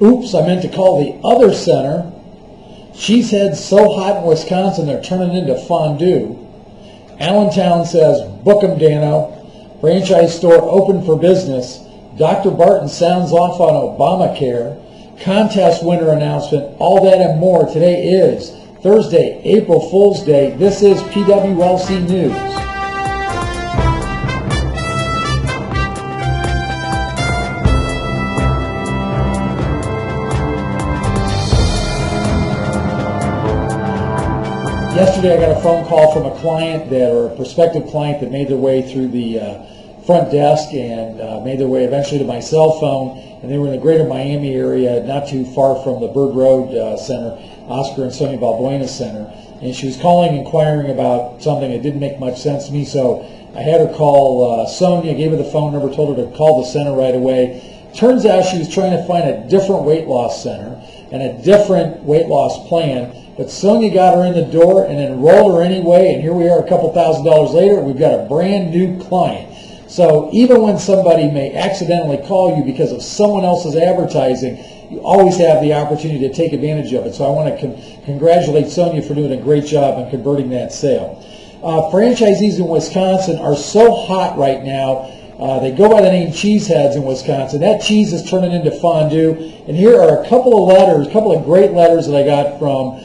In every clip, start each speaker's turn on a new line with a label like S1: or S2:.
S1: Oops, I meant to call the other center. Cheese heads so hot in Wisconsin they're turning into fondue. Allentown says, book 'em, Dano. Franchise store open for business. Dr. Barton sounds off on Obamacare. Contest winner announcement. All that and more. Today is Thursday, April Fool's Day. This is PWLC News. Yesterday I got a phone call from a client or a prospective client that made their way through the front desk and made their way eventually to my cell phone, and they were in the greater Miami area, not too far from the Bird Road Center, Oscar and Sonia Balbuena Center, and she was calling, inquiring about something that didn't make much sense to me, so I had her call Sonia, gave her the phone number, told her to call the center right away. Turns out she was trying to find a different weight loss center and a different weight loss plan, but Sonia got her in the door and enrolled her anyway, and here we are a couple $1,000s later, we've got a brand new client. So even when somebody may accidentally call you because of someone else's advertising, you always have the opportunity to take advantage of it. So I want to congratulate Sonia for doing a great job in converting that sale. Franchisees in Wisconsin are so hot right now. They go by the name Cheeseheads in Wisconsin. That cheese is turning into fondue. And here are a couple of letters, a couple of great letters that I got from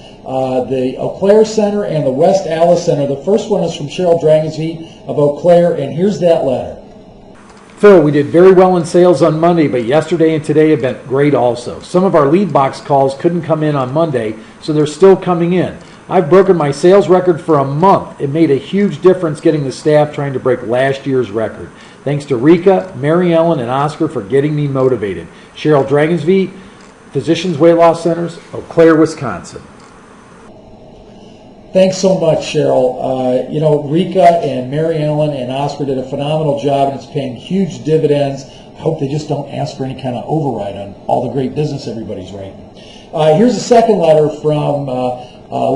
S1: the Eau Claire Center and the West Allis Center. The first one is from Cheryl Dragonsfeet of Eau Claire, and here's that letter.
S2: Phil, we did very well in sales on Monday, but yesterday and today have been great also. Some of our lead box calls couldn't come in on Monday, so they're still coming in. I've broken my sales record for a month. It made a huge difference getting the staff trying to break last year's record. Thanks to Rika, Mary Ellen, and Oscar for getting me motivated. Cheryl Dragonsfeet, Physicians Weight Loss Centers, Eau Claire, Wisconsin.
S1: Thanks so much, Cheryl. Rika and Mary Ellen and Oscar did a phenomenal job, and it's paying huge dividends. I hope they just don't ask for any kind of override on all the great business everybody's writing. Here's a second letter from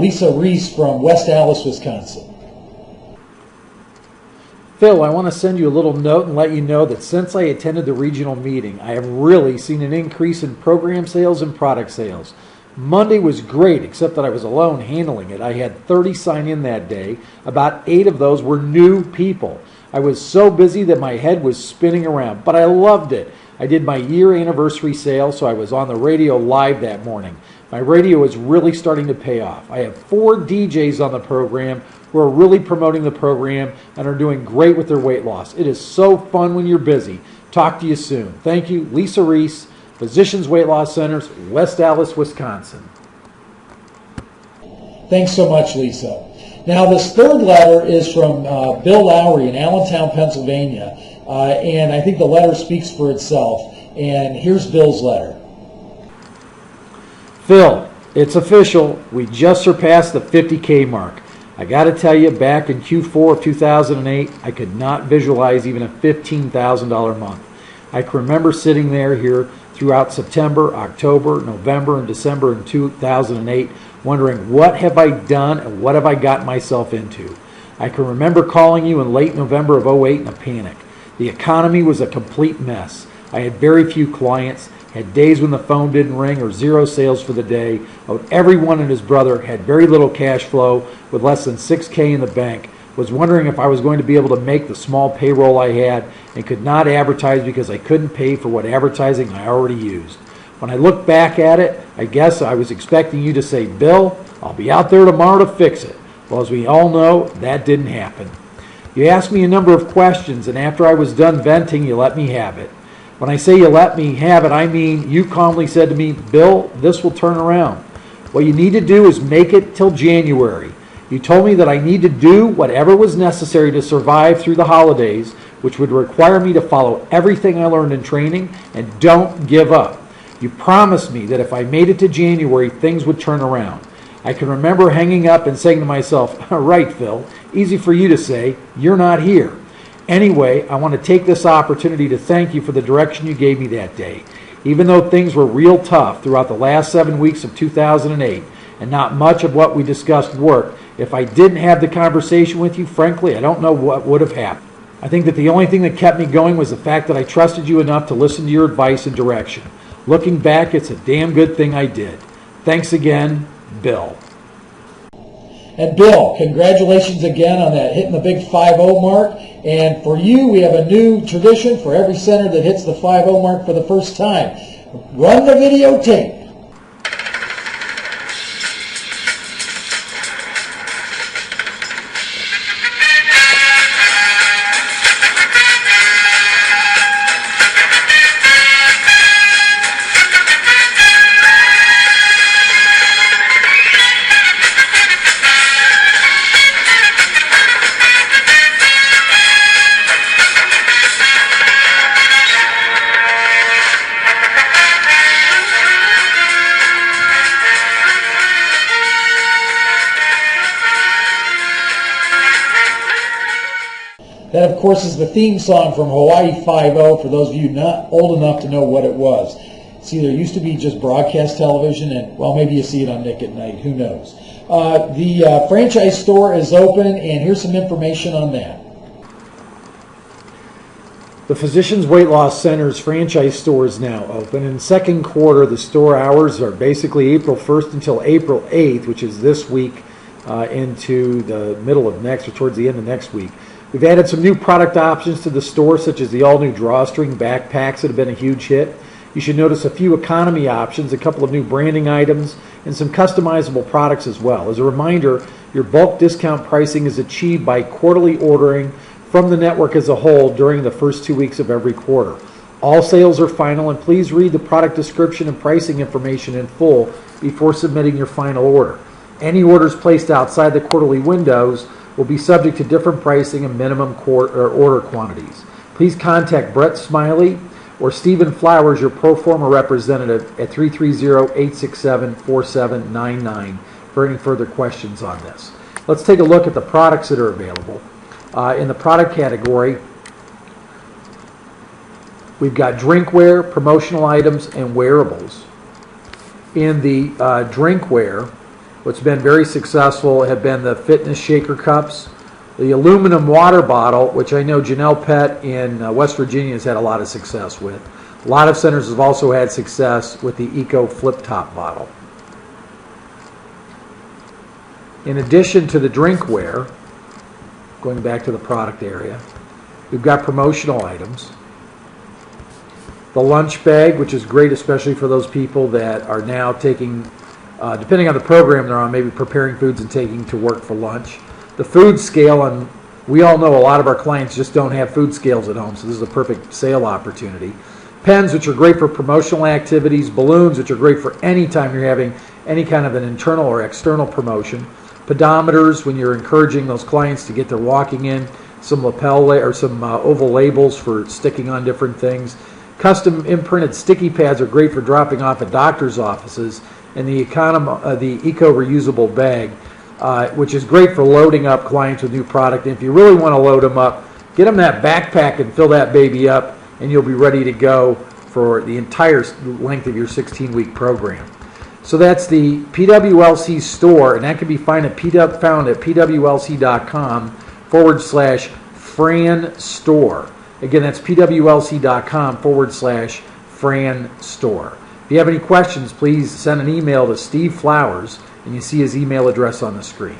S1: Lisa Reese from West Allis, Wisconsin.
S2: Phil, I want to send you a little note and let you know that since I attended the regional meeting, I have really seen an increase in program sales and product sales. Monday was great, except that I was alone handling it. I had 30 sign in that day. About 8 of those were new people. I was so busy that my head was spinning around, but I loved it. I did my year anniversary sale, so I was on the radio live that morning. My radio is really starting to pay off. I have 4 DJs on the program who are really promoting the program and are doing great with their weight loss. It is so fun when you're busy. Talk to you soon. Thank you, Lisa Reese, Physicians Weight Loss Centers, West Allis, Wisconsin.
S1: Thanks so much, Lisa. Now, this third letter is from Bill Lowry in Allentown, Pennsylvania, and I think the letter speaks for itself. And here's Bill's letter.
S2: Phil, it's official. We just surpassed the 50K mark. I got to tell you, back in Q4 of 2008, I could not visualize even a $15,000 month. I can remember sitting here throughout September, October, November, and December in 2008, wondering what have I done and what have I gotten myself into. I can remember calling you in late November of 2008 in a panic. The economy was a complete mess. I had very few clients, had days when the phone didn't ring or 0 sales for the day. Everyone and his brother had very little cash flow with less than $6K in the bank. Was wondering if I was going to be able to make the small payroll I had and could not advertise because I couldn't pay for what advertising I already used. When I look back at it, I guess I was expecting you to say, Bill, I'll be out there tomorrow to fix it. Well, as we all know, that didn't happen. You asked me a number of questions, and after I was done venting, you let me have it. When I say you let me have it, I mean you calmly said to me, Bill, this will turn around. What you need to do is make it till January. You told me that I need to do whatever was necessary to survive through the holidays, which would require me to follow everything I learned in training and don't give up. You promised me that if I made it to January, things would turn around. I can remember hanging up and saying to myself, right, Phil, easy for you to say, you're not here. Anyway, I want to take this opportunity to thank you for the direction you gave me that day. Even though things were real tough throughout the last 7 weeks of 2008 and not much of what we discussed worked, if I didn't have the conversation with you, frankly, I don't know what would have happened. I think that the only thing that kept me going was the fact that I trusted you enough to listen to your advice and direction. Looking back, it's a damn good thing I did. Thanks again, Bill.
S1: And Bill, congratulations again on that hitting the big 5-0 mark. And for you, we have a new tradition for every center that hits the 5-0 mark for the first time. Run the videotape. That, of course, is the theme song from Hawaii 5-0, for those of you not old enough to know what it was. See, there used to be just broadcast television, and, well, maybe you see it on Nick at Night. Who knows? The franchise store is open, and here's some information on that.
S2: The Physicians Weight Loss Center's franchise store is now open. In the second quarter, the store hours are basically April 1st until April 8th, which is this week into the middle of next, or towards the end of next week. We've added some new product options to the store, such as the all-new drawstring backpacks that have been a huge hit. You should notice a few economy options, a couple of new branding items, and some customizable products as well. As a reminder, your bulk discount pricing is achieved by quarterly ordering from the network as a whole during the first 2 weeks of every quarter. All sales are final, and please read the product description and pricing information in full before submitting your final order. Any orders placed outside the quarterly windows will be subject to different pricing and minimum order quantities. Please contact Brett Smiley or Stephen Flowers, your pro forma representative, at 330-867-4799 for any further questions on this. Let's take a look at the products that are available. In the product category, we've got drinkware, promotional items, and wearables. In the drinkware, what's been very successful have been the fitness shaker cups, the aluminum water bottle, which I know Janelle Pett in West Virginia has had a lot of success with. A lot of centers have also had success with the Eco flip top bottle. In addition to the drinkware, going back to the product area, we've got promotional items. The lunch bag, which is great especially for those people that are now taking, depending on the program they're on, maybe preparing foods and taking to work for lunch. The food scale, and we all know a lot of our clients just don't have food scales at home, so this is a perfect sale opportunity. Pens, which are great for promotional activities. Balloons, which are great for any time you're having any kind of an internal or external promotion. Pedometers, when you're encouraging those clients to get their walking in. Some lapel or some oval labels for sticking on different things. Custom imprinted sticky pads are great for dropping off at doctor's offices. And the Eco reusable bag, which is great for loading up clients with new product. And if you really want to load them up, get them that backpack and fill that baby up, and you'll be ready to go for the entire length of your 16-week program. So that's the PWLC store, and that can be found at pwlc.com/Fran store. Again, that's pwlc.com/Fran store. If you have any questions, please send an email to Steve Flowers, and you see his email address on the screen.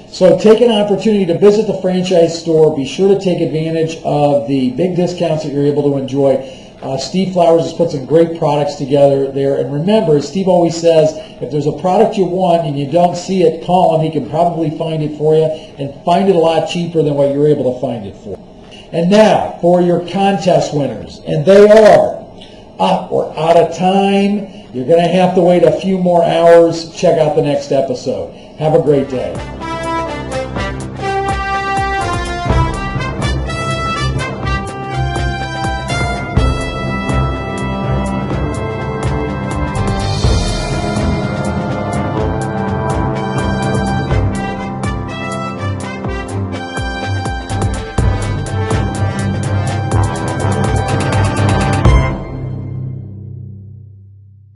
S1: So take an opportunity to visit the franchise store. Be sure to take advantage of the big discounts that you're able to enjoy. Steve Flowers has put some great products together there. And remember, as Steve always says, if there's a product you want and you don't see it, call him. He can probably find it for you and find it a lot cheaper than what you're able to find it for. And now for your contest winners. And they are, we're out of time. You're going to have to wait a few more hours. Check out the next episode. Have a great day.